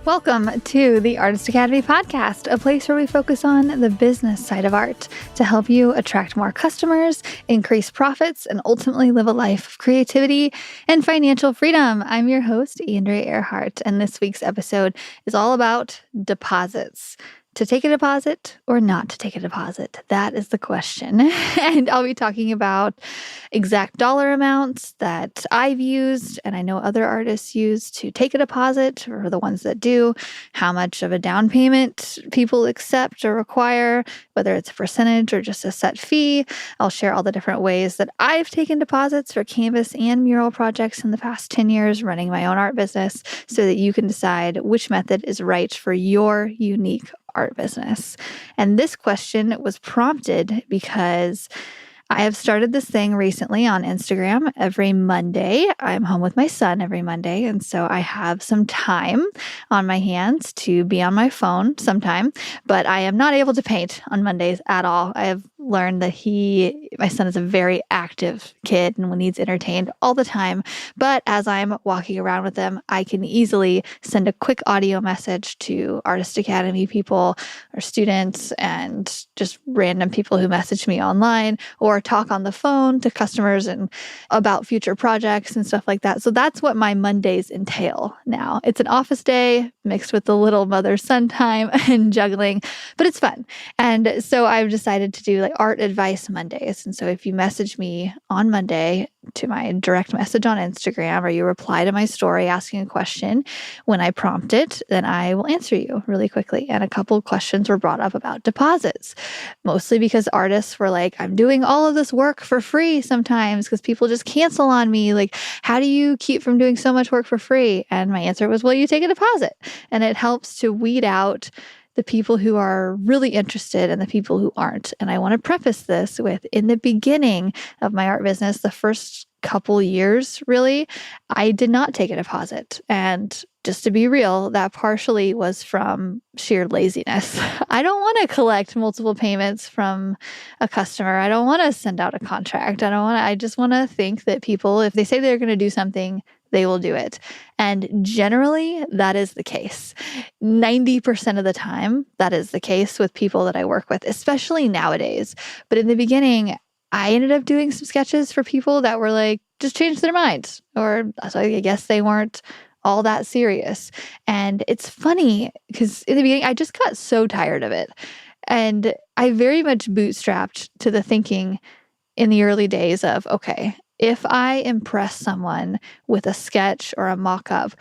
Welcome to the Artist Academy podcast, a place where we focus on the business side of art to help you attract more customers, increase profits, and ultimately live a life of creativity and financial freedom. I'm your host, Andrea Earhart, and this week's episode is all about deposits. To take a deposit or not to take a deposit? That is the question. And I'll be talking about exact dollar amounts that I've used and I know other artists use to take a deposit, or the ones that do, how much of a down payment people accept or require, whether it's a percentage or just a set fee. I'll share all the different ways that I've taken deposits for canvas and mural projects in the past 10 years running my own art business so that you can decide which method is right for your unique art business. And this question was prompted because I have started this thing recently on Instagram every Monday. I'm home with my son every Monday, and so I have some time on my hands to be on my phone sometime, but I am not able to paint on Mondays at all. I have learned that my son is a very active kid and needs entertained all the time. But as I'm walking around with him, I can easily send a quick audio message to Artist Academy people or students and just random people who message me online, or talk on the phone to customers and about future projects and stuff like that. So that's what my Mondays entail now. It's an office day mixed with the little mother-son time and juggling, but it's fun. And so I've decided to do like Art Advice Mondays. And so if you message me on Monday to my direct message on Instagram, or you reply to my story asking a question, when I prompt it, then I will answer you really quickly. And a couple of questions were brought up about deposits, mostly because artists were like, I'm doing all of this work for free sometimes because people just cancel on me. Like, how do you keep from doing so much work for free? And my answer was, well, you take a deposit. And it helps to weed out the people who are really interested and the people who aren't. And I want to preface this with, in the beginning of my art business, the first couple years, really, I did not take a deposit. And just to be real, that partially was from sheer laziness. I don't want to collect multiple payments from a customer. I don't want to send out a contract. I just want to think that people, if they say they're going to do something, they will do it. And generally, that is the case. 90% of the time, that is the case with people that I work with, especially nowadays. But in the beginning, I ended up doing some sketches for people that were like, just changed their minds. Or so I guess they weren't all that serious. And it's funny because in the beginning, I just got so tired of it. And I very much bootstrapped to the thinking in the early days of, okay, if I impress someone with a sketch or a mock-up,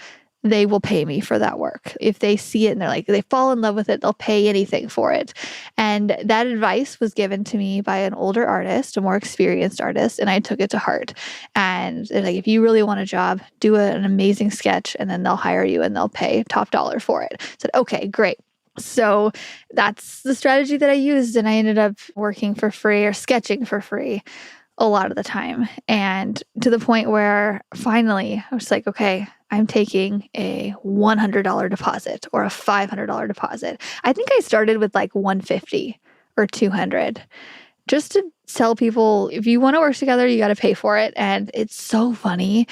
they will pay me for that work. If they see it and they fall in love with it, they'll pay anything for it. And that advice was given to me by an older artist, a more experienced artist, and I took it to heart. And they're like, if you really want a job, do an amazing sketch, and then they'll hire you and they'll pay top dollar for it. I said, okay, great. So that's the strategy that I used, and I ended up working for free or sketching for free a lot of the time. And to the point where finally I was like, okay, I'm taking a $100 deposit or a $500 deposit. I think I started with like $150 or $200 just to tell people, if you want to work together, you got to pay for it. And it's so funny.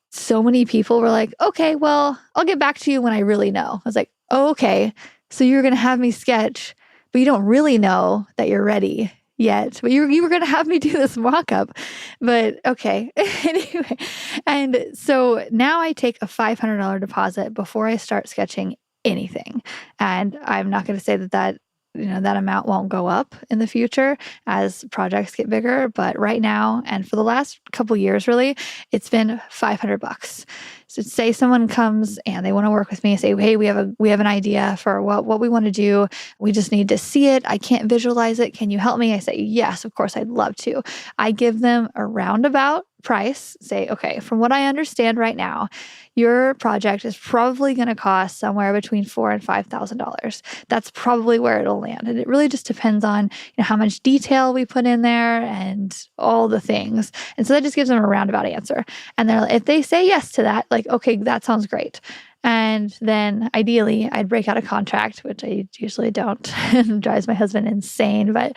So many people were like, okay, well, I'll get back to you when I really know. I was like, oh, okay, so you're going to have me sketch, but you don't really know that you're ready yet, but you were going to have me do this mock-up, but okay. Anyway, and so now I take a $500 deposit before I start sketching anything. And I'm not going to say that that amount won't go up in the future as projects get bigger, but right now, and for the last couple years, really, it's been $500. So say someone comes and they want to work with me and say, hey, we have an idea for what we want to do. We just need to see it. I can't visualize it. Can you help me? I say, yes, of course, I'd love to. I give them a roundabout price, say, okay, from what I understand right now, your project is probably going to cost somewhere between $4,000 and $5,000. That's probably where it'll land. And it really just depends on how much detail we put in there and all the things. And so that just gives them a roundabout answer. And if they say yes to that, like, okay, that sounds great. And then ideally I'd break out a contract, which I usually don't. It drives my husband insane, but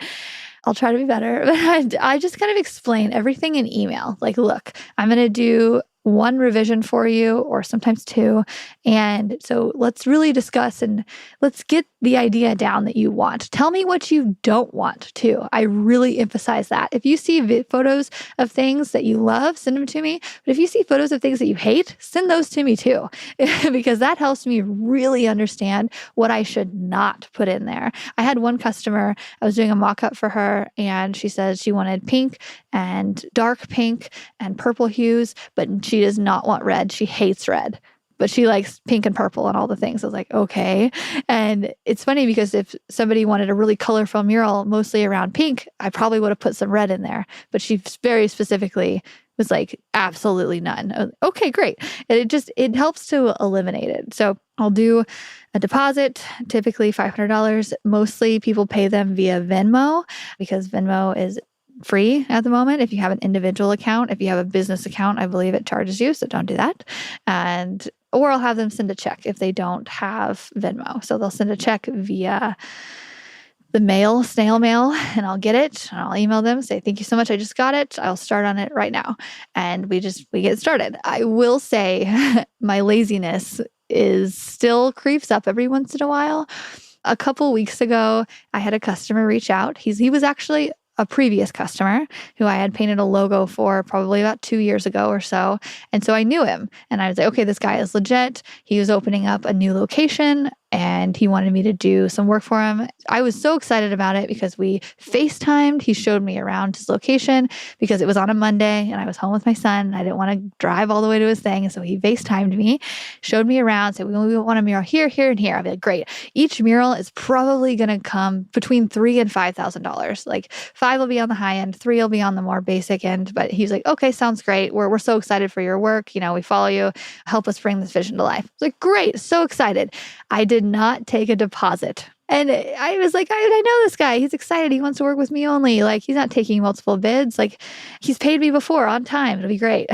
I'll try to be better. But I just kind of explain everything in email. Like, look, I'm going to do one revision for you or sometimes two. And so let's really discuss and let's get the idea down that you want. Tell me what you don't want too. I really emphasize that. If you see photos of things that you love, send them to me. But if you see photos of things that you hate, send those to me too, because that helps me really understand what I should not put in there. I had one customer, I was doing a mock-up for her, and she said she wanted pink and dark pink and purple hues, but she does not want red. She hates red, but she likes pink and purple and all the things. I was like, okay. And it's funny because if somebody wanted a really colorful mural, mostly around pink, I probably would have put some red in there. But she very specifically was like, absolutely none. I was like, okay, great. And it helps to eliminate it. So I'll do a deposit, typically $500. Mostly people pay them via Venmo because Venmo is free at the moment if you have an individual account. If you have a business account, I believe it charges you, so don't do that. Or I'll have them send a check if they don't have Venmo. So they'll send a check via the mail, snail mail, and I'll get it and I'll email them, say, thank you so much. I just got it. I'll start on it right now. And we get started. I will say my laziness still creeps up every once in a while. A couple weeks ago, I had a customer reach out. He was actually a previous customer who I had painted a logo for probably about 2 years ago or so. And so I knew him and I was like, okay, this guy is legit. He was opening up a new location and he wanted me to do some work for him. I was so excited about it because we FaceTimed. He showed me around his location because it was on a Monday and I was home with my son. And I didn't want to drive all the way to his thing. And so he FaceTimed me, showed me around, said, we want a mural here, here, and here. I'd be like, great. Each mural is probably going to come between $3,000 and $5,000. Like 5 will be on the high end, 3 will be on the more basic end. But he's like, okay, sounds great. We're so excited for your work. We follow you. Help us bring this vision to life. I was like, great. So excited. I did not take a deposit. And I was like, I know this guy. He's excited. He wants to work with me only. Like, he's not taking multiple bids. Like, he's paid me before on time. It'll be great.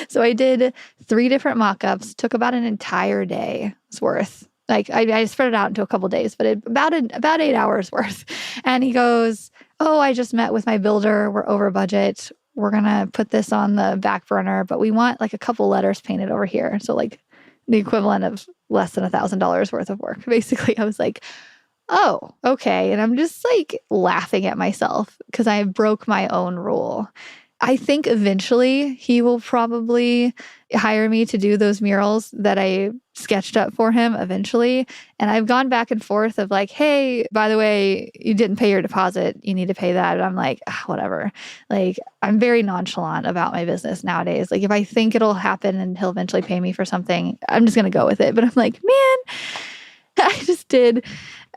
So I did 3 different mock-ups. Took about an entire day's worth. Like, I spread it out into a couple of days, but about 8 hours worth. And he goes, oh, I just met with my builder. We're over budget. We're going to put this on the back burner, but we want like a couple letters painted over here. So like the equivalent of less than $1,000 worth of work. Basically, I was like, oh, okay. And I'm just like laughing at myself because I broke my own rule. I think eventually he will probably hire me to do those murals that I sketched up for him eventually. And I've gone back and forth of like, hey, by the way, you didn't pay your deposit. You need to pay that. And I'm like, whatever. Like, I'm very nonchalant about my business nowadays. Like, if I think it'll happen and he'll eventually pay me for something, I'm just going to go with it. But I'm like, man, I just did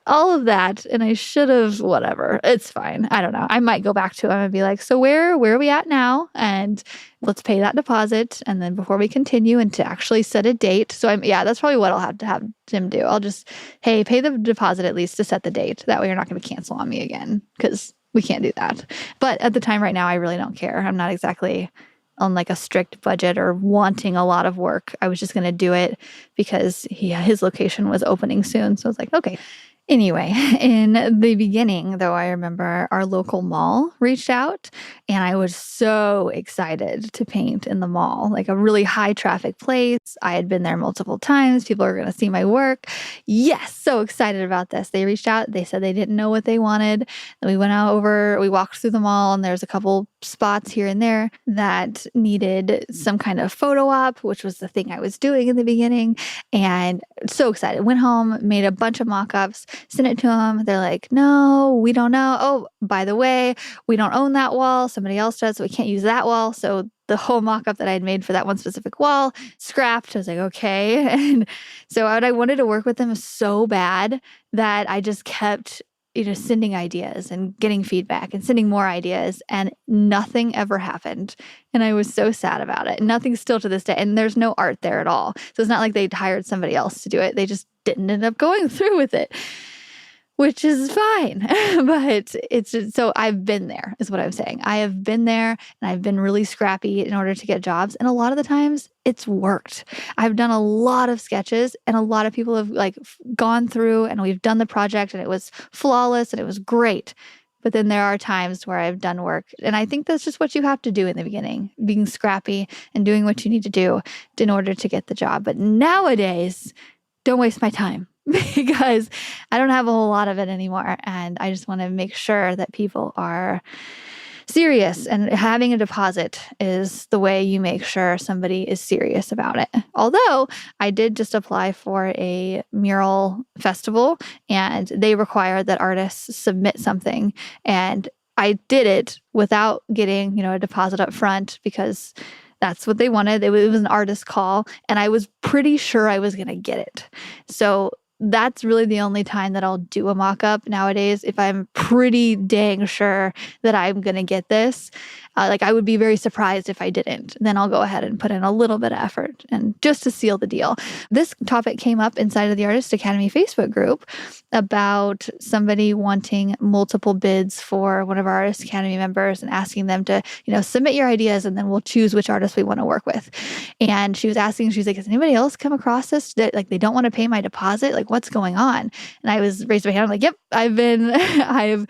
all of that and I should have, whatever. It's fine. I don't know. I might go back to him and be like, so where are we at now? And let's pay that deposit. And then before we continue and to actually set a date. So that's probably what I'll have to have Jim do. I'll just, hey, pay the deposit at least to set the date. That way you're not going to cancel on me again because we can't do that. But at the time right now, I really don't care. I'm not exactly on like a strict budget or wanting a lot of work. I was just going to do it because his location was opening soon. So I was like, okay. Anyway, in the beginning, though, I remember our local mall reached out and I was so excited to paint in the mall, like a really high traffic place. I had been there multiple times. People are going to see my work. Yes, so excited about this. They reached out. They said they didn't know what they wanted. Then we walked through the mall and there's a couple spots here and there that needed some kind of photo op, which was the thing I was doing in the beginning. And so excited. Went home, made a bunch of mock-ups, sent it to them. They're like, no, we don't know. Oh, by the way, we don't own that wall. Somebody else does, so we can't use that wall. So the whole mock-up that I had made for that one specific wall, scrapped. I was like, okay. And so I wanted to work with them so bad that I just kept sending ideas and getting feedback and sending more ideas, and nothing ever happened. And I was so sad about it. Nothing still to this day. And there's no art there at all. So it's not like they'd hired somebody else to do it. They just didn't end up going through with it, which is fine. But so I've been there is what I'm saying. I have been there and I've been really scrappy in order to get jobs. And a lot of the times it's worked. I've done a lot of sketches and a lot of people have like gone through and we've done the project and it was flawless and it was great. But then there are times where I've done work. And I think that's just what you have to do in the beginning, being scrappy and doing what you need to do in order to get the job. But nowadays, don't waste my time because I don't have a whole lot of it anymore. And I just want to make sure that people are serious, and having a deposit is the way you make sure somebody is serious about it. Although I did just apply for a mural festival and they require that artists submit something, and I did it without getting, a deposit up front because that's what they wanted. It was an artist call and I was pretty sure I was going to get it. So that's really the only time that I'll do a mock-up nowadays. If I'm pretty dang sure that I'm going to get this, I would be very surprised if I didn't. Then I'll go ahead and put in a little bit of effort and just to seal the deal. This topic came up inside of the Artist Academy Facebook group about somebody wanting multiple bids for one of our Artist Academy members and asking them to, submit your ideas and then we'll choose which artist we want to work with. And she was like, has anybody else come across this? That they don't want to pay my deposit? What's going on? And I was raised my hand. I'm like, yep, I've been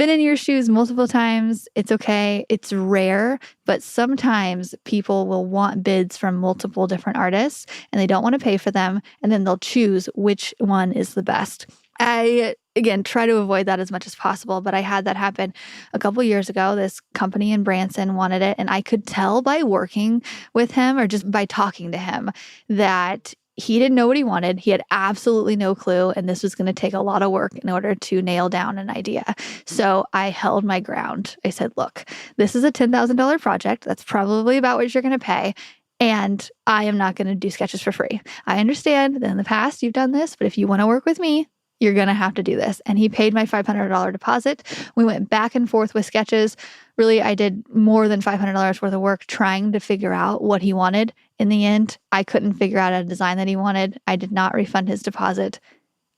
in your shoes multiple times. It's okay. It's rare, but sometimes people will want bids from multiple different artists and they don't want to pay for them. And then they'll choose which one is the best. I, again, try to avoid that as much as possible, but I had that happen a couple years ago. This company in Branson wanted it, and I could tell by working with him or just by talking to him that he didn't know what he wanted. He had absolutely no clue, and this was going to take a lot of work in order to nail down an idea. So I held my ground. I said, look, this is a $10,000 project. That's probably about what you're going to pay. And I am not going to do sketches for free. I understand that in the past you've done this, but if you want to work with me, you're going to have to do this. And he paid my $500 deposit. We went back and forth with sketches. Really, I did more than $500 worth of work trying to figure out what he wanted. In the end, I couldn't figure out a design that he wanted. I did not refund his deposit.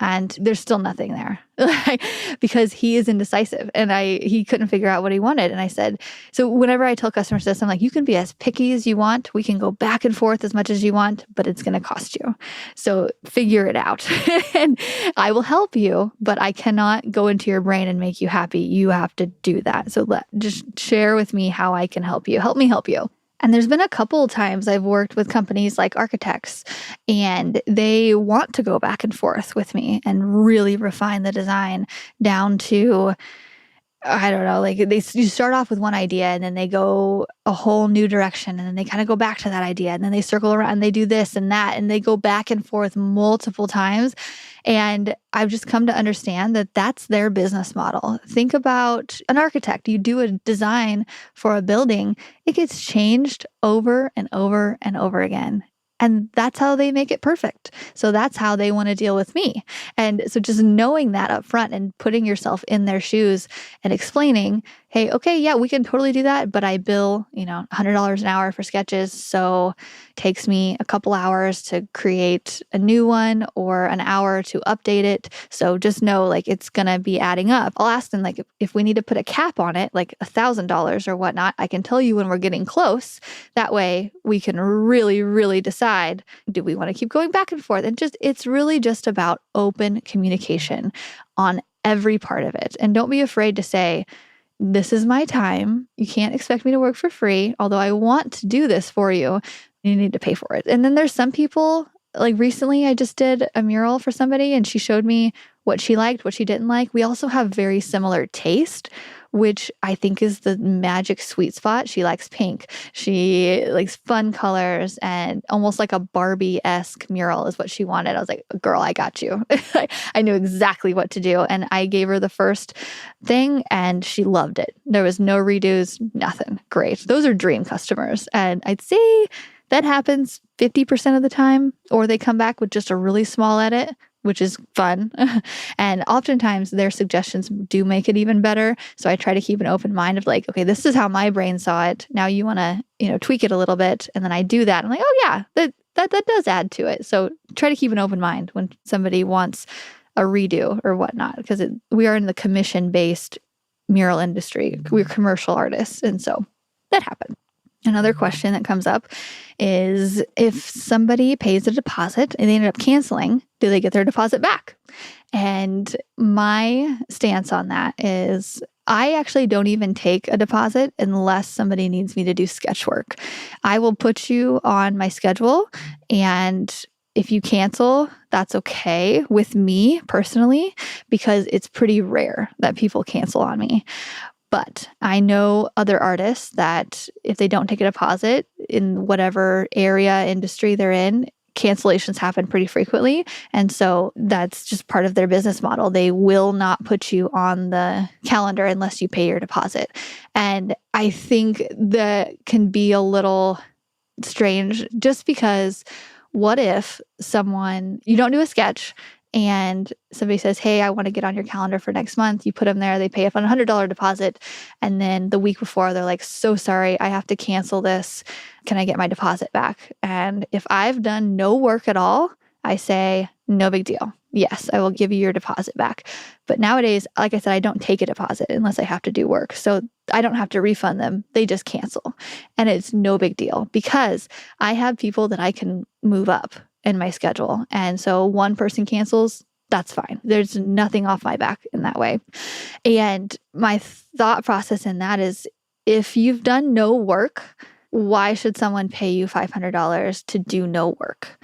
And there's still nothing there because he is indecisive and he couldn't figure out what he wanted. And I said, so whenever I tell customers this, I'm like, you can be as picky as you want. We can go back and forth as much as you want, but it's going to cost you. So figure it out and I will help you, but I cannot go into your brain and make you happy. You have to do that. So just share with me how I can help you. Help me help you. And there's been a couple of times I've worked with companies like architects and they want to go back and forth with me and really refine the design down to, I don't know, you start off with one idea and then they go a whole new direction and then they kind of go back to that idea and then they circle around and they do this and that and they go back and forth multiple times. And I've just come to understand that that's their business model. Think about an architect. You do a design for a building, it gets changed over and over and over again. And that's how they make it perfect. So that's how they want to deal with me. And so just knowing that up front and putting yourself in their shoes and explaining, hey, okay, yeah, we can totally do that, but I bill, $100 an hour for sketches. So it takes me a couple hours to create a new one or an hour to update it. So just know it's going to be adding up. I'll ask them if we need to put a cap on it, like $1,000 or whatnot, I can tell you when we're getting close. That way we can really, really decide, do we want to keep going back and forth? And it's really just about open communication on every part of it. And don't be afraid to say, this is my time. You can't expect me to work for free. Although I want to do this for you, you need to pay for it. And then there's some people, recently I just did a mural for somebody and she showed me what she liked, what she didn't like. We also have very similar taste, which I think is the magic sweet spot. She likes pink. She likes fun colors and almost like a Barbie-esque mural is what she wanted. I was like, girl, I got you. I knew exactly what to do. And I gave her the first thing and she loved it. There was no redos, nothing. Great. Those are dream customers. And I'd say that happens 50% of the time, or they come back with just a really small edit, which is fun. And oftentimes their suggestions do make it even better. So I try to keep an open mind of okay, this is how my brain saw it. Now you want to, tweak it a little bit. And then I do that. I'm like, oh yeah, that does add to it. So try to keep an open mind when somebody wants a redo or whatnot, because we are in the commission-based mural industry. We're commercial artists. And so that happened. Another question that comes up is if somebody pays a deposit and they end up canceling, do they get their deposit back? And my stance on that is I actually don't even take a deposit unless somebody needs me to do sketch work. I will put you on my schedule, and if you cancel, that's okay with me personally, because it's pretty rare that people cancel on me. But I know other artists that if they don't take a deposit in whatever area, industry they're in, cancellations happen pretty frequently. And so that's just part of their business model. They will not put you on the calendar unless you pay your deposit. And I think that can be a little strange just because what if you don't do a sketch and somebody says, hey, I want to get on your calendar for next month. You put them there, they pay a $100 deposit. And then the week before, they're like, so sorry, I have to cancel this. Can I get my deposit back? And if I've done no work at all, I say, no big deal. Yes, I will give you your deposit back. But nowadays, like I said, I don't take a deposit unless I have to do work. So I don't have to refund them. They just cancel. And it's no big deal because I have people that I can move up in my schedule. And so one person cancels, that's fine. There's nothing off my back in that way. And my thought process in that is if you've done no work, why should someone pay you $500 to do no work?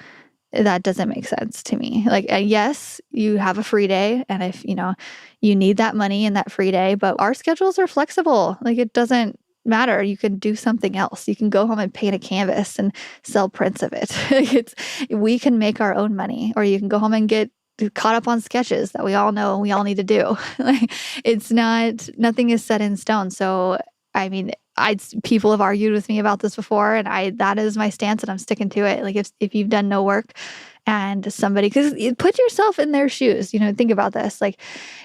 That doesn't make sense to me. Like, yes, you have a free day, and if you need that money in that free day, but our schedules are flexible. Like, it doesn't matter. You can do something else. You can go home and paint a canvas and sell prints of it. We can make our own money, or you can go home and get caught up on sketches that we all know we all need to do. Like, nothing is set in stone. So, I mean, people have argued with me about this before, and that is my stance, and I'm sticking to it. Like, if you've done no work and because put yourself in their shoes, think about this, like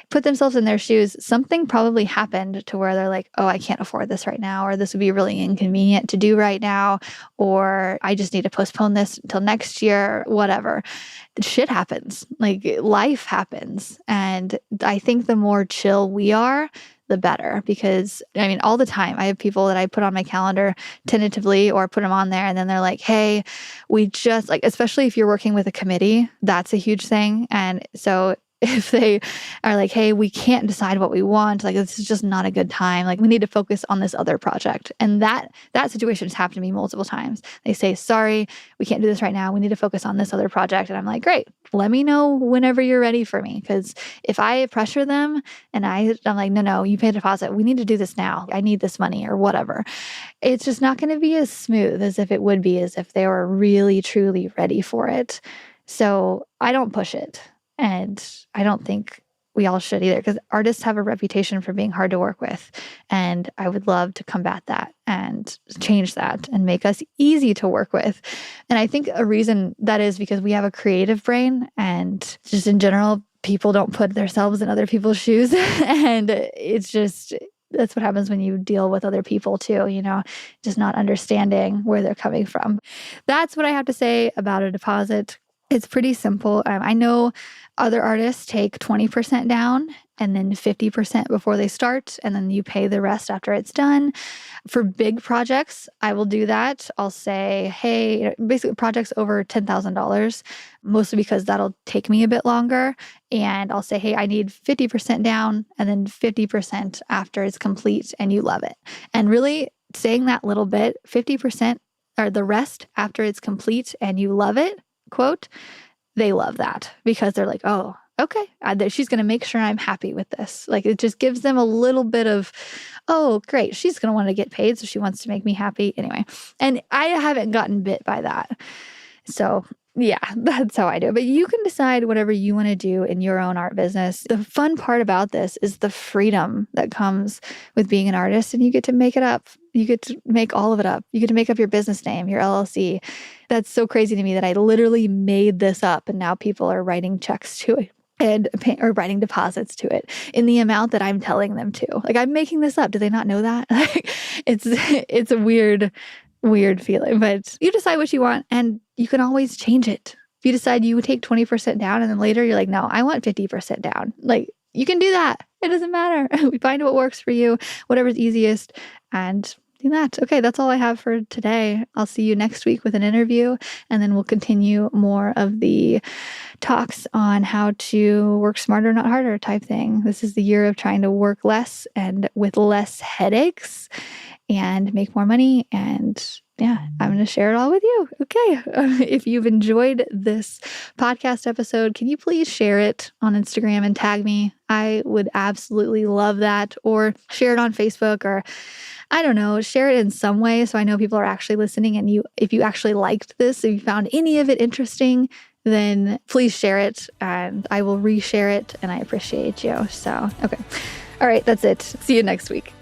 put themselves in their shoes. Something probably happened to where they're like, oh, I can't afford this right now, or this would be really inconvenient to do right now, or I just need to postpone this until next year, whatever. Shit happens. Like, life happens. And I think the more chill we are, the better. Because all the time I have people that I put on my calendar tentatively or put them on there, and then they're like, hey, we just especially if you're working with a committee, that's a huge thing. And so if they are like, hey, we can't decide what we want, like, this is just not a good time, like, we need to focus on this other project. And that situation has happened to me multiple times. They say, sorry, we can't do this right now, we need to focus on this other project. And I'm like, great, let me know whenever you're ready for me. Because if I pressure them and I'm like, no, you pay a deposit, we need to do this now, I need this money or whatever, it's just not going to be as smooth as if it would be as if they were really, truly ready for it. So I don't push it. And I don't think we all should either, because artists have a reputation for being hard to work with. And I would love to combat that and change that and make us easy to work with. And I think a reason that is because we have a creative brain, and just in general, people don't put themselves in other people's shoes. And it's just, that's what happens when you deal with other people too, just not understanding where they're coming from. That's what I have to say about a deposit. It's pretty simple. I know other artists take 20% down and then 50% before they start, and then you pay the rest after it's done. For big projects, I will do that. I'll say, hey, basically projects over $10,000, mostly because that'll take me a bit longer. And I'll say, hey, I need 50% down and then 50% after it's complete and you love it. And really saying that little bit, 50% or the rest after it's complete and you love it, quote, they love that because they're like, oh, okay, she's going to make sure I'm happy with this. Like, it just gives them a little bit of, oh, great, she's going to want to get paid, so she wants to make me happy anyway. And I haven't gotten bit by that. So yeah, that's how I do it. But you can decide whatever you want to do in your own art business. The fun part about this is the freedom that comes with being an artist, and you get to make it up. You get to make all of it up. You get to make up your business name, your LLC. That's so crazy to me that I literally made this up, and now people are writing checks to it or writing deposits to it in the amount that I'm telling them to. Like, I'm making this up. Do they not know that? It's a weird feeling, but you decide what you want, and you can always change it. If you decide you would take 20% down and then later you're like, no, I want 50% down. Like, you can do that. It doesn't matter. We find what works for you, whatever's easiest, and do that. Okay, that's all I have for today. I'll see you next week with an interview, and then we'll continue more of the talks on how to work smarter, not harder type thing. This is the year of trying to work less and with less headaches and make more money. And yeah, I'm going to share it all with you. Okay. If you've enjoyed this podcast episode, can you please share it on Instagram and tag me? I would absolutely love that. Or share it on Facebook, or I don't know, share it in some way so I know people are actually listening. And if you actually liked this, if you found any of it interesting, then please share it and I will reshare it, and I appreciate you. So, okay. All right, that's it. See you next week.